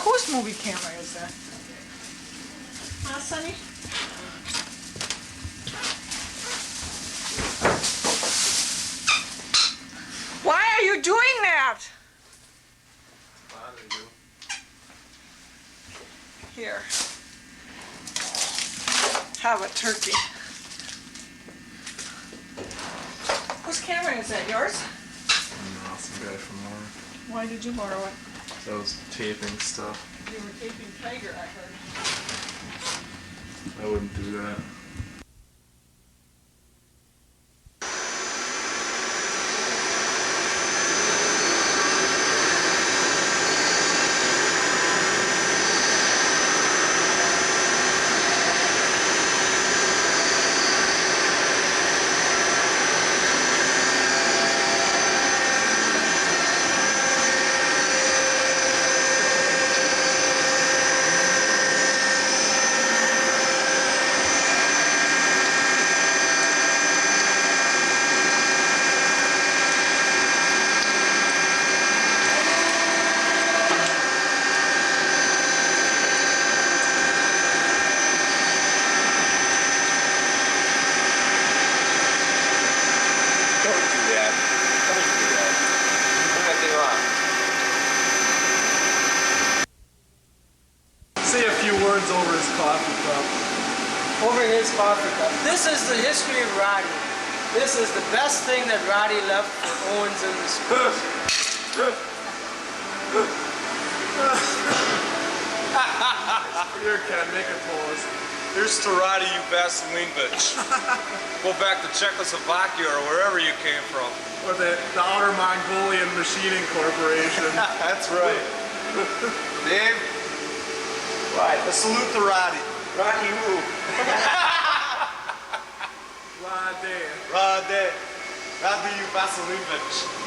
whose movie camera is that? Huh, Sonny? Why are you doing that? Here. Have a turkey. Whose camera is that? Yours? No, some guy from work. Why did you borrow it? I was taping stuff. You were taping Tiger, I heard. I wouldn't do that. Say a few words over his coffee cup. Over his coffee cup. This is the history of Roddy. This is the best thing that Roddy left for Owens in the schools. Here, Ken, make a pose. Here's to Roddy, you Vasilinovich. Go back to Czechoslovakia or wherever you came from. Or the Outer Mongolian Machining Corporation. That's right. Dave? Right. A salute to Roddy. Roddy who? Rade. Roddy. Roddy, you Vasilinovich.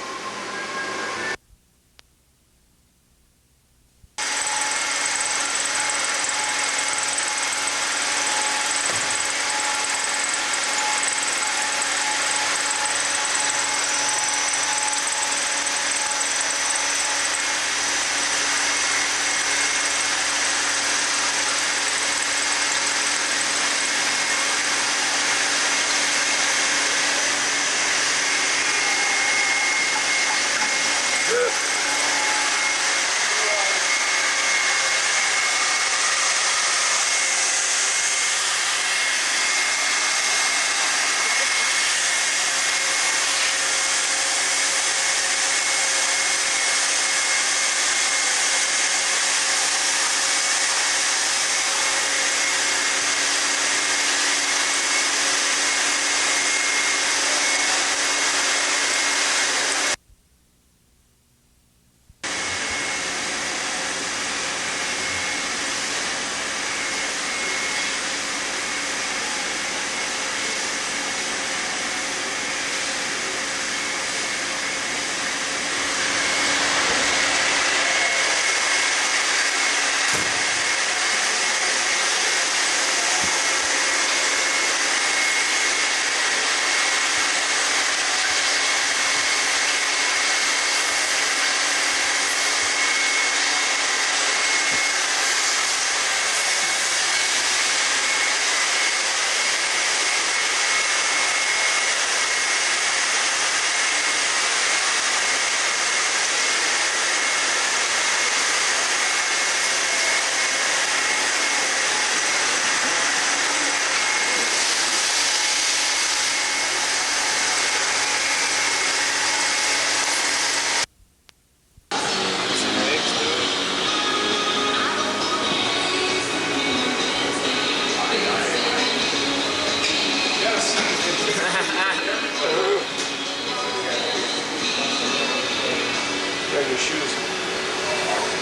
Your shoes.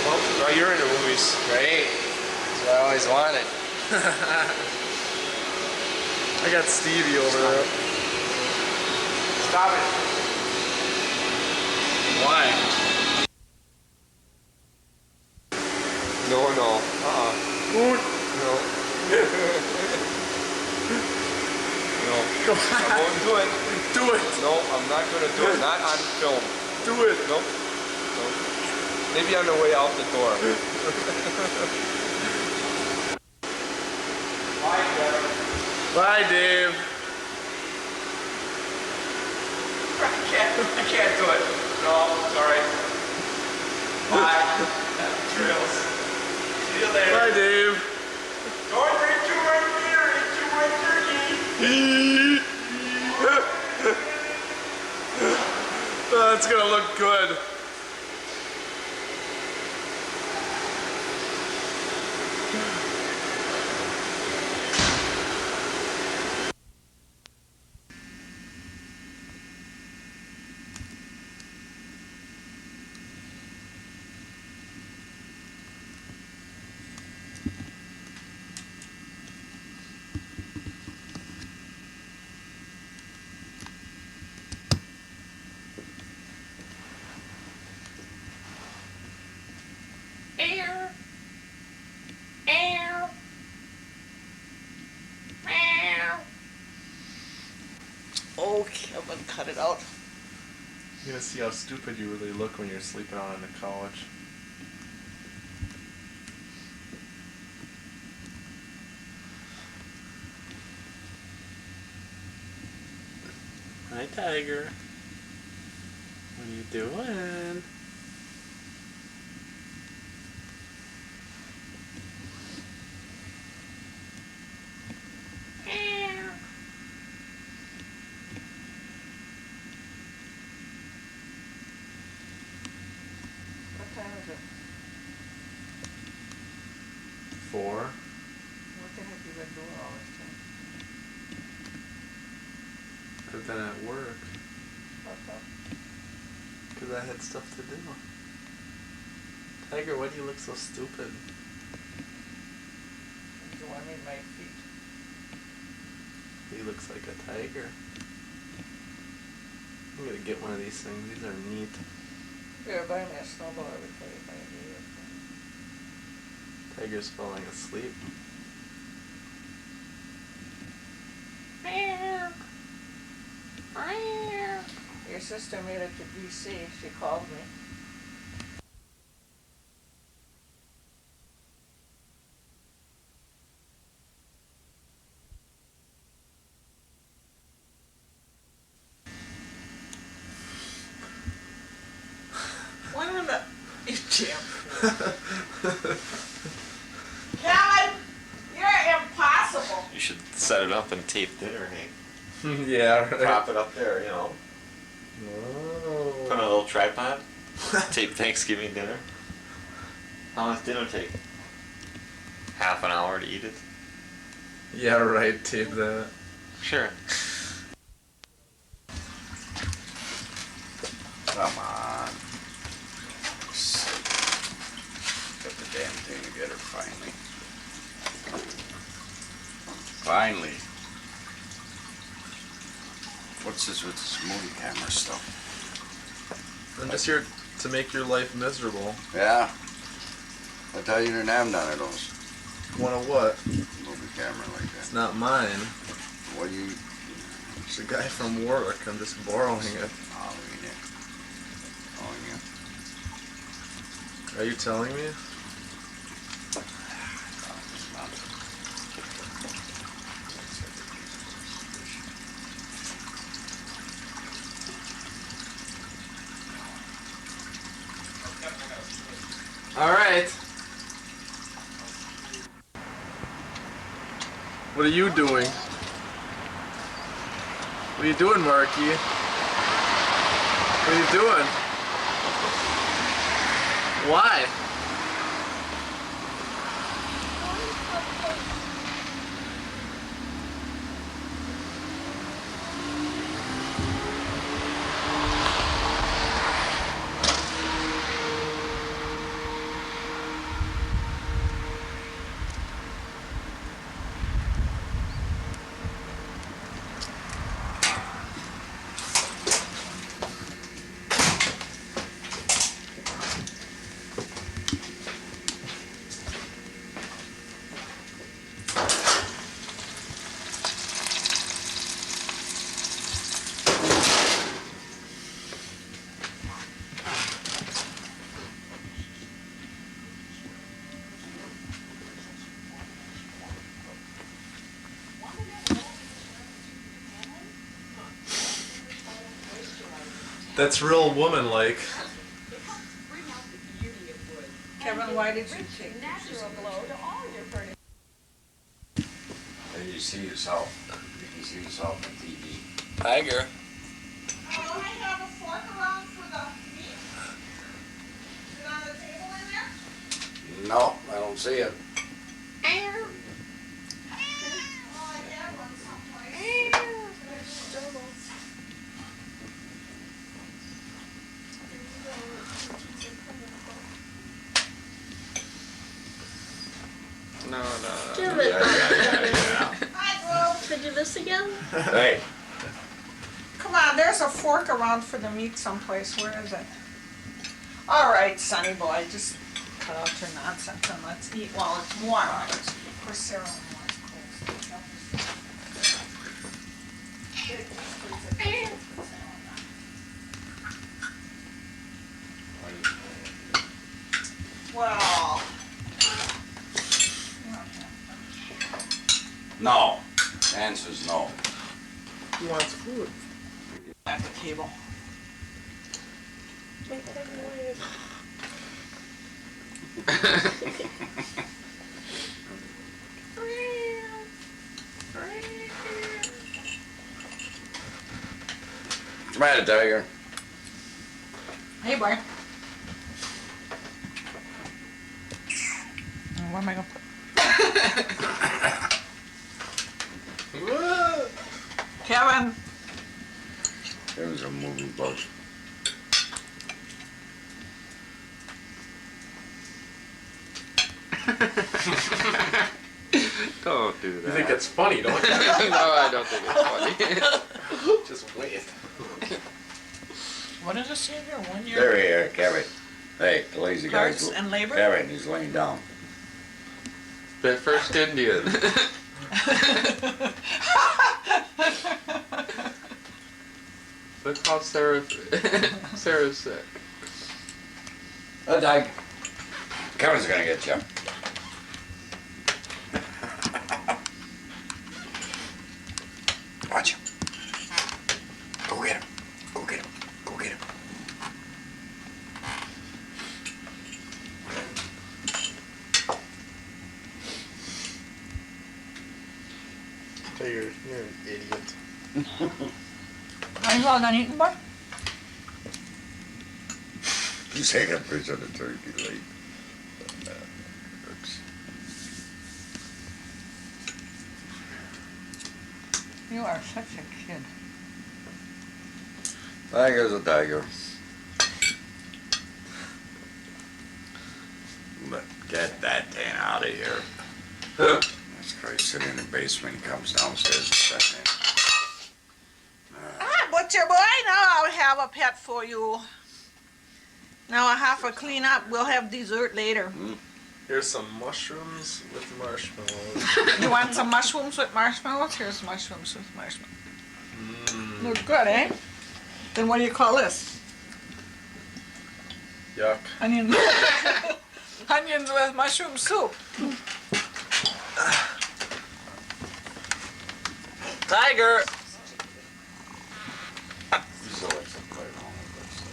Oh, you're into movies. Great. That's what I always wanted. I got Stevie over there. Stop it. Why? No. No. No. Go on. I won't do it. Do it. No, I'm not going to do it. Not on film. Do it. Nope. Maybe on the way out the door. Bye, Dave. Bye, Dave. I can't do it. No, sorry. Bye. Trails. See you later. Bye, Dave. Don't drink too much beer. Eat too much turkey. Oh, that's gonna look good. Okay, I'm gonna cut it out. You're gonna see how stupid you really look when you're sleeping out on the couch. Hi, Tiger. What are you doing? What time is it? 4. What the heck you been doing all this time? I've been at work. What's up? Because I had stuff to do. Tiger, why do you look so stupid? Do I need my feet? He looks like a tiger. I'm gonna get one of these things. These are neat. Here, buy me a snowblower before you buy me a Tiger's falling asleep. Your sister made it to DC. She called me. When in the you damn Kevin, you're impossible. You should set it up and tape dinner, Hank. Yeah, right. Prop it up there, you know. Put on a Oh. little tripod. Tape Thanksgiving dinner. How long does dinner take? Half an hour to eat it? Yeah, right. Tape that. Sure. Come on. Got the damn thing together finally. Finally. What's this with this movie camera stuff? I'm just here to make your life miserable. Yeah. I tell you didn't have none of those. One of what? Movie camera like It's that. not mine. What do you... It's a guy from work. I'm just borrowing it. I'll read it. Oh, yeah. Are you telling me? All right. What are you doing? What are you doing, Marky? What are you doing? Why? That's real woman-like. Kevin, why did you take natural glow to all your furniture. And you see yourself. You can see yourself on TV. Tiger. Oh, I have a fork around for the meat? Is it on the table in there? No, I don't see it. Oh, I had one someplace. No. Give it. Hi, Could you do this again? Hey, Boo. Come on, there's a fork around for the meat someplace. Where is it? All right, Sonny boy, just cut out your nonsense and let's eat while it's warm. For Sarah and Moore's Well. no. The answer's no. He wants food. At the table. Come on, Tiger. Hey, boy. What am I gonna put? Kevin. There was a moving bush. Don't do You that. think it's funny, don't you? No, I don't think it's funny. Just wait. What does it say here? 1 year? There here, Kevin. Hey, the lazy guy's... Parts and labor? Kevin, he's laying down. The first Indian. Look how Sarah's sick. Oh, Doug. Kevin's gonna get you. Watch him. Go get him. Go get him. Go get him. You're an idiot. Are you all done eating, boy? He's taking a picture of the turkey leg. You are such a kid. Tiger's a tiger. But get that thing out of here. This guy's sitting in the basement. He comes downstairs and sets in. Ah, butcher boy, now I'll have a pet for you. Now I have to clean up. We'll have dessert later. Here's some mushrooms with marshmallows. You want some mushrooms with marshmallows? Here's mushrooms with marshmallows. Look good, eh? Then what do you call this? Yuck. Onions. Onions with mushroom soup. Tiger! So it's a play around with this.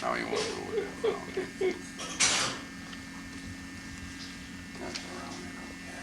Now you want to go with it. Okay. That's around it, okay.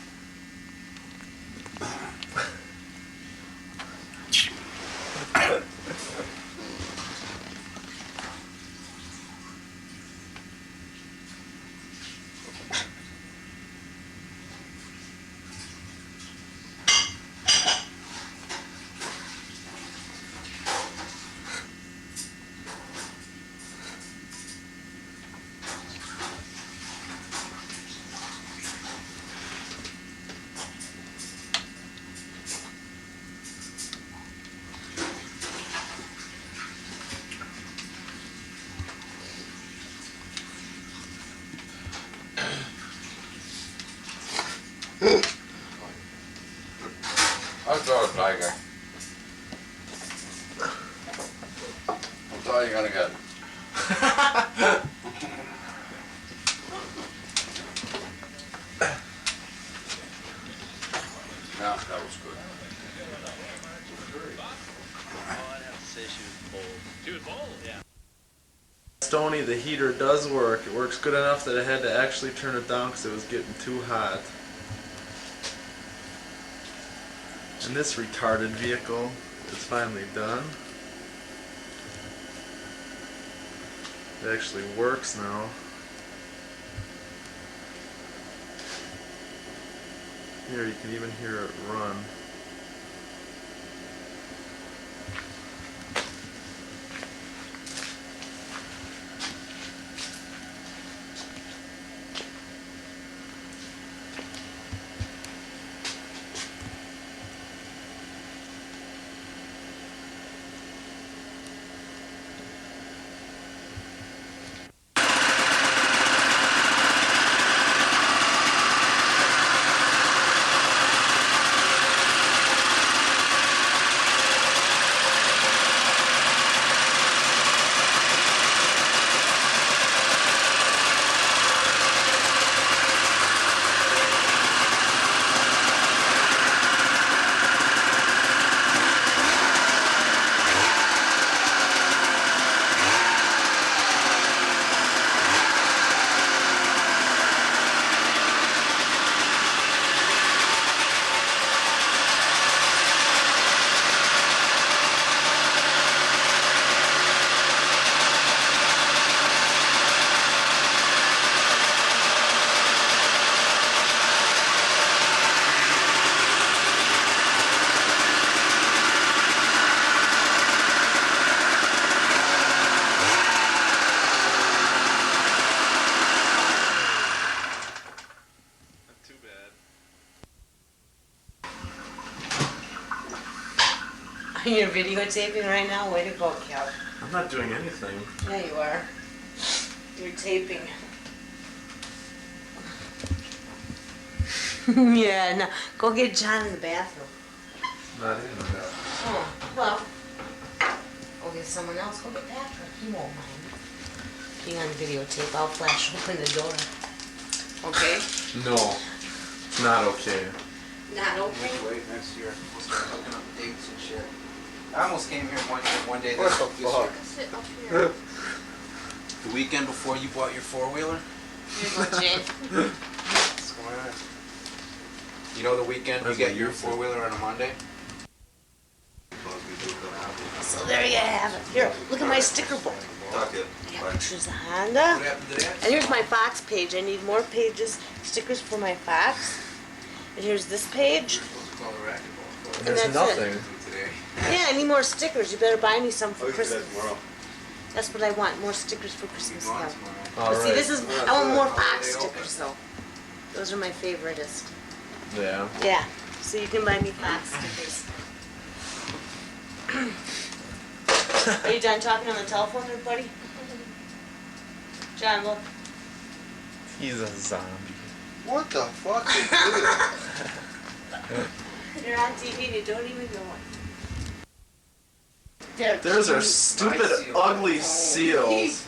you gotta get. Yeah, that was good. Stony, the heater does work. It works good enough that I had to actually turn it down because it was getting too hot. And this retarded vehicle is finally done. It actually works now. Here, you can even hear it run. You're videotaping right now? Way to go, Kev. I'm not doing anything. Yeah, you are. You're taping. Yeah, no. Go get John in the bathroom. Not in the bathroom. Oh, well. Go get someone else. Go get Patrick. He won't mind. Being on videotape, I'll flash open the door. Okay? No, it's not okay. Not okay? Wait, next year we'll start hooking up dates and shit. I almost came here one day What this the year. fuck? Sit up here. The weekend before you bought your four-wheeler. Here you go, Jane. What's going on? You know the weekend you get your four-wheeler on a Monday? So there you have it. Here, look at my sticker book. I got pictures of Honda. What happened to that? And here's my Fox page. I need more pages, stickers for my Fox. And here's this page. You're supposed to call the racquetball. And There's that's nothing. Today. Yeah, I need more stickers. You better buy me some for Christmas. That's what I want, more stickers for Christmas Gone now. tomorrow. All But see, right. this is, I want more Fox stickers though. Those are my favoriteest. Yeah. Yeah, so you can buy me Fox stickers. Are you done talking on the telephone there, buddy? John, look. He's a zombie. What the fuck is this? You're on TV and you don't even know it. There's our stupid, ugly seals.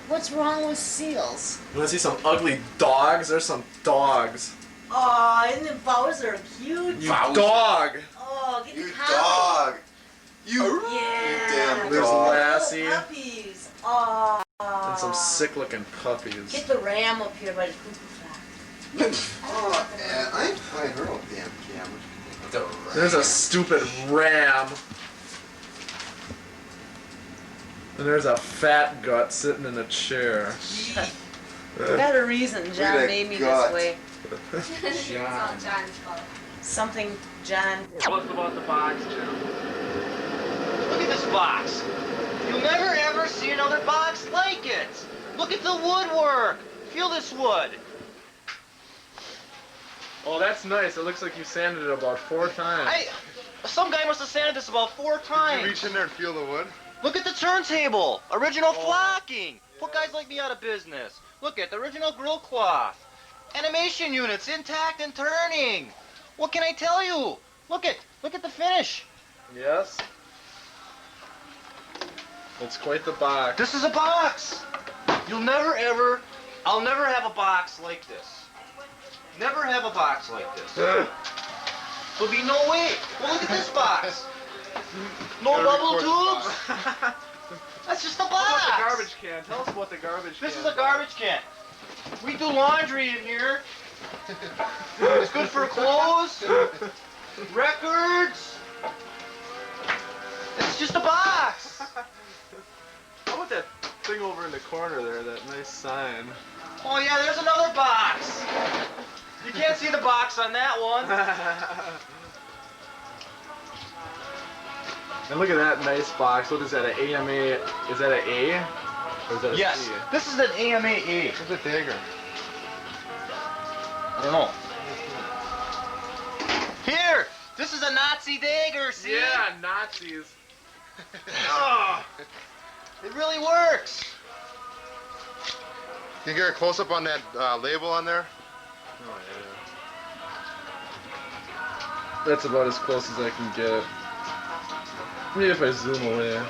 What's wrong with seals? You wanna see some ugly dogs? There's some dogs. Aw, isn't it Bowser cute? You dog! Oh, get the You collar. dog! You Yeah. damn There's dog. Lassie Puppies. Aw. and some sick-looking puppies. Get the ram up here by the cuckoo clock. Oh, man, I ain't playing her old damn camera. There's a stupid ram. And there's a fat gut sitting in a chair. Got a reason John Look at made me that this way. It's all John's fault. Something John. What about the box, Jim? Look at this box. You'll never ever see another box like it. Look at the woodwork. Feel this wood. Oh, that's nice. It looks like you sanded it about 4 times. Some guy must have sanded this about 4 times. Reach in there and feel the wood. Look at the turntable. Original flocking. Put guys like me out of business. Look at the original grill cloth. Animation units intact and turning. What can I tell you? Look at the finish. Yes? It's quite the box. This is a box. I'll never have a box like this. Never have a box like this. There'll be no way. Well, look at this box. No bubble tubes. That's just a box. How about the garbage can? Tell us about the garbage can. This is a garbage can. We do laundry in here. It's good for clothes, records. It's just a box. How about that thing over in the corner there, that nice sign? Oh yeah, there's another box. You can't see the box on that one. And look at that nice box. What is that, an AMA? Is that an A? Or is that a Yes, C? this is an AMA-A. What's a dagger? I don't know. Here, this is a Nazi dagger, see? Yeah, Nazis. Oh, it really works. Can you get a close up on that label on there? Oh, yeah. That's about as close as I can get. Maybe if I zoom away.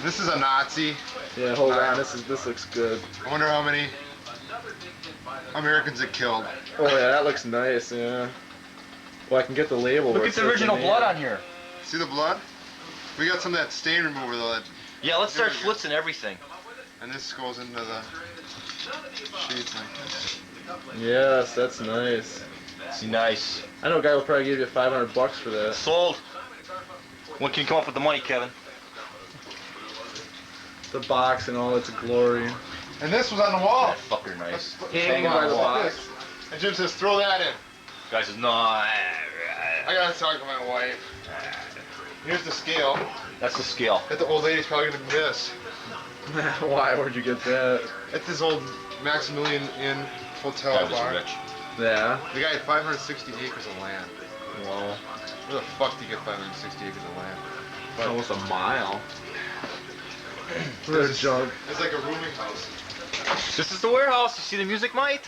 This is a Nazi. Yeah, hold on. This looks good. I wonder how many Americans it killed. Oh yeah, that looks nice. Yeah. Well, I can get the label. Look at the original blood on here. See the blood? We got some of that stain remover though. Yeah, let's start flitzing everything. And this goes into the sheets like this. Yes, that's nice. See, nice. I know a guy will probably give you $500 for that. Sold. When can you come up with the money, Kevin? The box in all its glory. And this was on the wall. That fucker nice. Hanging by the box. And Jim says, throw that in. Guy says, no. I gotta talk to my wife. Here's the scale That's the scale. that the old lady's probably gonna miss. Why? Where'd you get that? At this old Maximilian Inn hotel Guy was bar. rich. Yeah. The guy had 560 acres of land. Wow. Where the fuck do you get 560 acres of land? It's almost a mile. What a junk. It's like a rooming house. This is the warehouse. You see the music mite?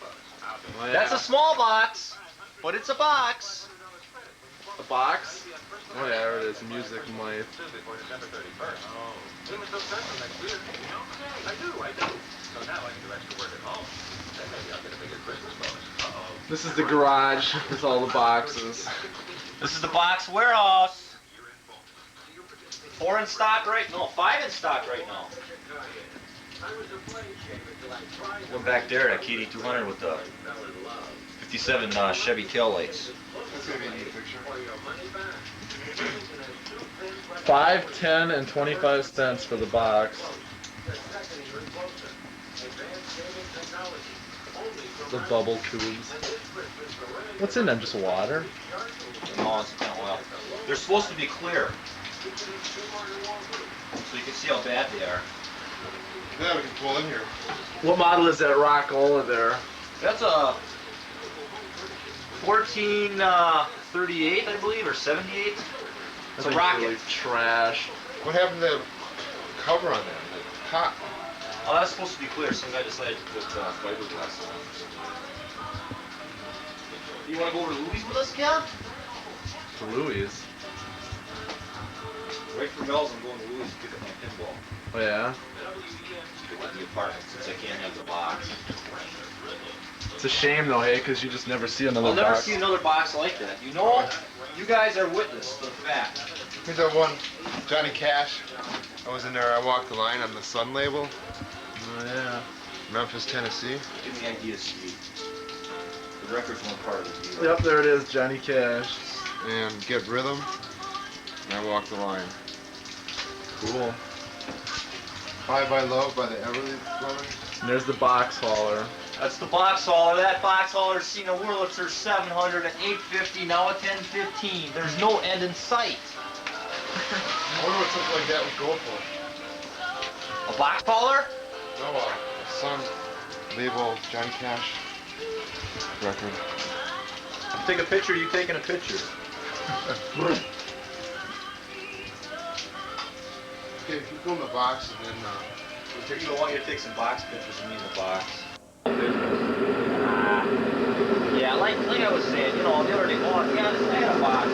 Oh, yeah. That's a small box, but it's a box. A box? Oh yeah, there it is. Music might. This is the garage with all the boxes. This is the box warehouse. 4 in stock right now. 5 in stock right now. One back there, that KD200 with the 57 Chevy tail lights. That's gonna be a neat picture. 5, 10, and 25 cents for the box. The bubble tubes. What's in them? Just water? No, it's kind of oil. They're supposed to be clear, so you can see how bad they are. Yeah, we can pull in here. What model is that Rockola there? That's a 1438, I believe, or 78. It's a rocket. Really trash. What happened to the cover on that? The top? Oh, that's supposed to be clear. Some guy decided to put fiberglass on. You want to go over to Louis with us, Kev? To Louis. Right for Mel's, I'm going to Louis to pick up my pinball. Oh yeah? Pick up the apartment since I can't have the box. It's a shame though, hey, because you just never see another I'll box. never see another box like that. You know, you guys are witness to the fact. Here's that one, Johnny Cash. I was in there, I walked the line on the Sun label, Oh yeah. Memphis, Tennessee. Give me ideas, Steve. The record's one part of the deal. Yep, there it is, Johnny Cash. And Get Rhythm, and I walked the line. Cool. Bye Bye Love by the Everly Brothers. And there's the box hauler. That's the box hauler. That box hauler's seen a Wurlitzer 700 at 850, now at 1015. There's no end in sight. I wonder what something like that would go for. A box hauler? No, Sun label, Johnny Cash record. Take a picture, you taking a picture. Okay, if you go in the box and then You don't want you to take some box pictures of me in the box. Yeah, like I was saying, you know, the other day, oh, yeah, I had a box.